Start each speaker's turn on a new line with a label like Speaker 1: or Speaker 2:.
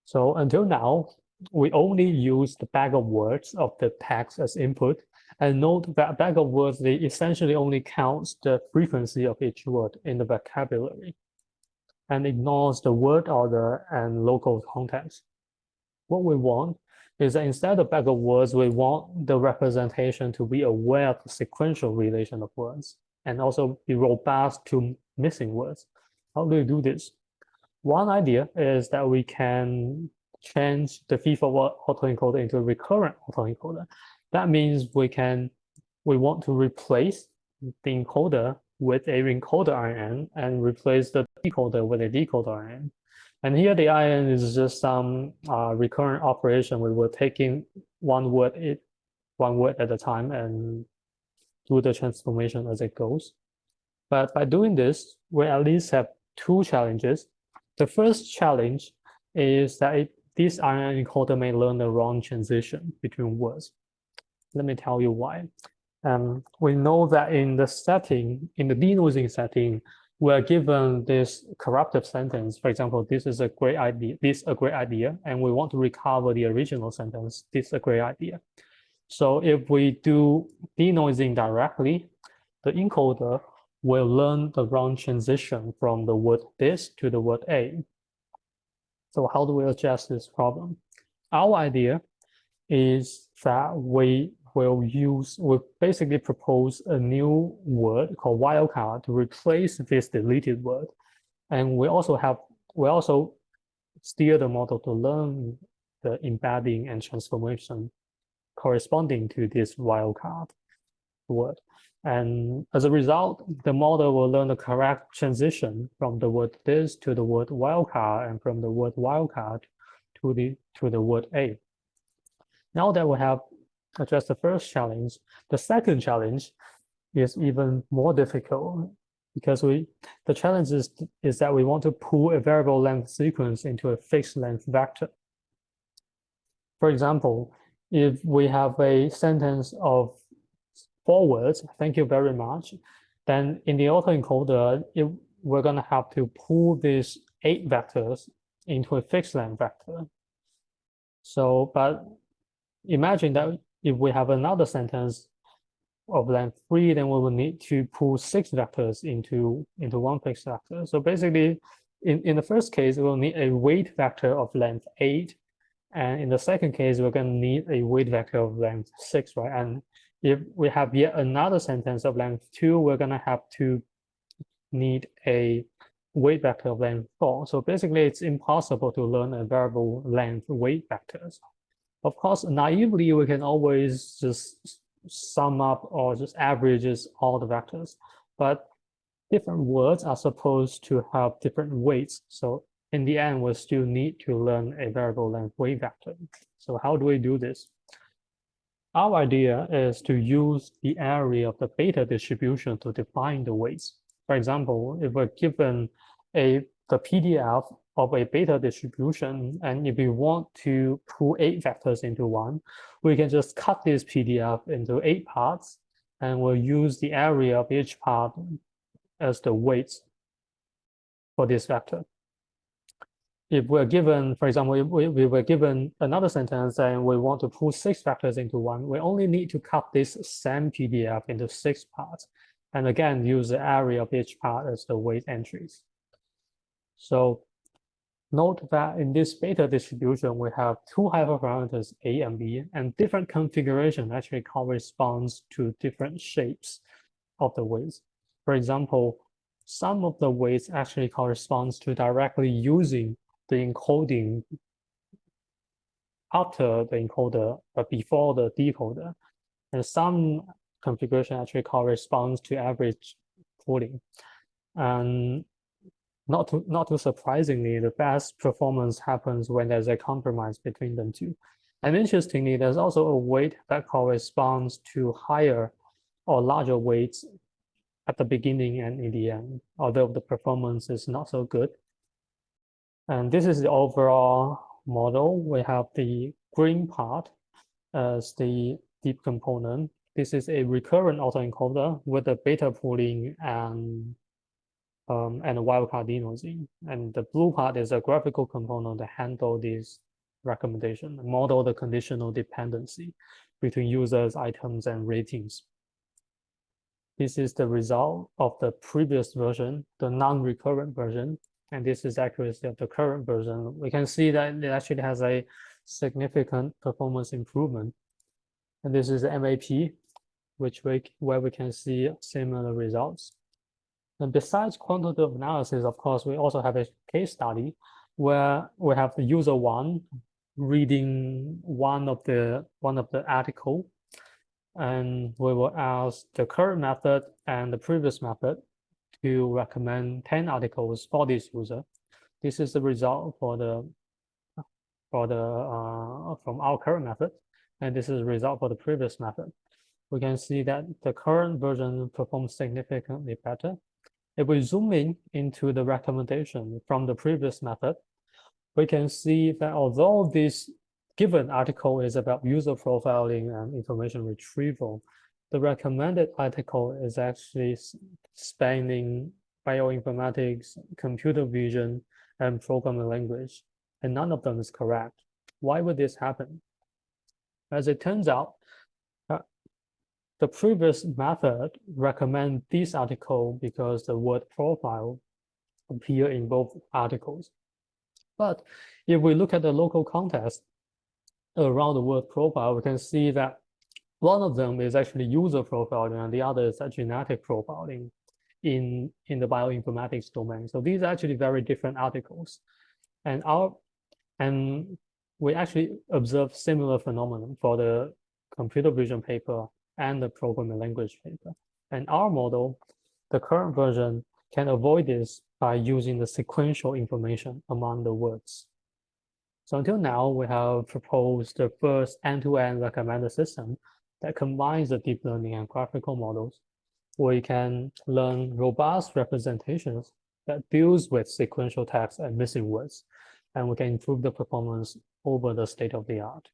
Speaker 1: So until now, we only use the bag of words of the text as input. And note that bag of words, they essentially only counts the frequency of each word in the vocabulary and ignores the word order and local context. What we want is that instead of bag of words, we want the representation to be aware of the sequential relation of words and also be robust to missing words. How do we do this? One idea is that we can change the feed-forward autoencoder into a recurrent autoencoder. That means we want to replace the encoder with a encoder IN and replace the decoder with a decoder IN. And here the IN is just some recurrent operation. We will take in one word at a time and do the transformation as it goes. But by doing this, we at least have two challenges. The first challenge is that this IN encoder may learn the wrong transition between words. Let me tell you why. We know that in the denoising setting, we're given this corruptive sentence. For example, this is a great idea, and we want to recover the original sentence, this is a great idea. So if we do denoising directly, the encoder will learn the wrong transition from the word this to the word a. So how do we address this problem? Our idea is that we basically propose a new word called wildcard to replace this deleted word. And we also steer the model to learn the embedding and transformation corresponding to this wildcard word. And as a result, the model will learn the correct transition from the word this to the word wildcard and from the word wildcard to the word a. Now that we have addressed the first challenge, the second challenge is even more difficult because the challenge is that we want to pull a variable length sequence into a fixed length vector. For example, if we have a sentence of 4 words, thank you very much, then in the autoencoder, we're going to have to pull these 8 vectors into a fixed length vector. So, but imagine that if we have another sentence of length 3, then we will need to pull 6 vectors into one fixed vector. So basically, in the first case, we'll need a weight vector of length 8. And in the second case, we're going to need a weight vector of length 6, right? And if we have yet another sentence of length 2, we're going to have to need a weight vector of length 4. So basically, it's impossible to learn a variable length weight vectors. Of course, naively, we can always just sum up or just averages all the vectors. But different words are supposed to have different weights. So in the end, we'll still need to learn a variable length weight vector. So how do we do this? Our idea is to use the area of the beta distribution to define the weights. For example, if we're given the PDF of a beta distribution, and if we want to pull 8 vectors into one, we can just cut this PDF into 8 parts, and we'll use the area of each part as the weights for this vector. If we're given, for example, if we were given another sentence and we want to pull 6 vectors into one, we only need to cut this same PDF into 6 parts, and again, use the area of each part as the weight entries. So note that in this beta distribution, we have 2 hyperparameters A and B, and different configuration actually corresponds to different shapes of the weights. For example, some of the weights actually corresponds to directly using the encoding after the encoder, but before the decoder. And some configuration actually corresponds to average pulling. And not too surprisingly, the best performance happens when there's a compromise between them two. And interestingly, there's also a weight that corresponds to higher or larger weights at the beginning and in the end, although the performance is not so good. And this is the overall model. We have the green part as the deep component. This is a recurrent autoencoder with the beta pooling and and a wildcard denoising. And the blue part is a graphical component that handle these recommendation, model the conditional dependency between users, items, and ratings. This is the result of the previous version, the non-recurrent version, and this is accuracy of the current version. We can see that it actually has a significant performance improvement. And this is the MAP, where we can see similar results. And besides quantitative analysis, of course, we also have a case study where we have the user one reading one of the article, and we will ask the current method and the previous method to recommend 10 articles for this user. This is the result from our current method, and this is the result for the previous method. We can see that the current version performs significantly better. If we zoom into the recommendation from the previous method, we can see that although this given article is about user profiling and information retrieval, the recommended article is actually spanning bioinformatics, computer vision, and programming language, and none of them is correct. Why would this happen? As it turns out, the previous method recommend this article because the word profile appear in both articles. But if we look at the local context around the word profile, we can see that one of them is actually user profiling and the other is genetic profiling in the bioinformatics domain. So these are actually very different articles. And we actually observe similar phenomenon for the computer vision paper and the programming language paper. And our model, the current version, can avoid this by using the sequential information among the words. So until now, we have proposed the first end-to-end recommender system that combines the deep learning and graphical models. We can learn robust representations that deals with sequential text and missing words, and we can improve the performance over the state of the art.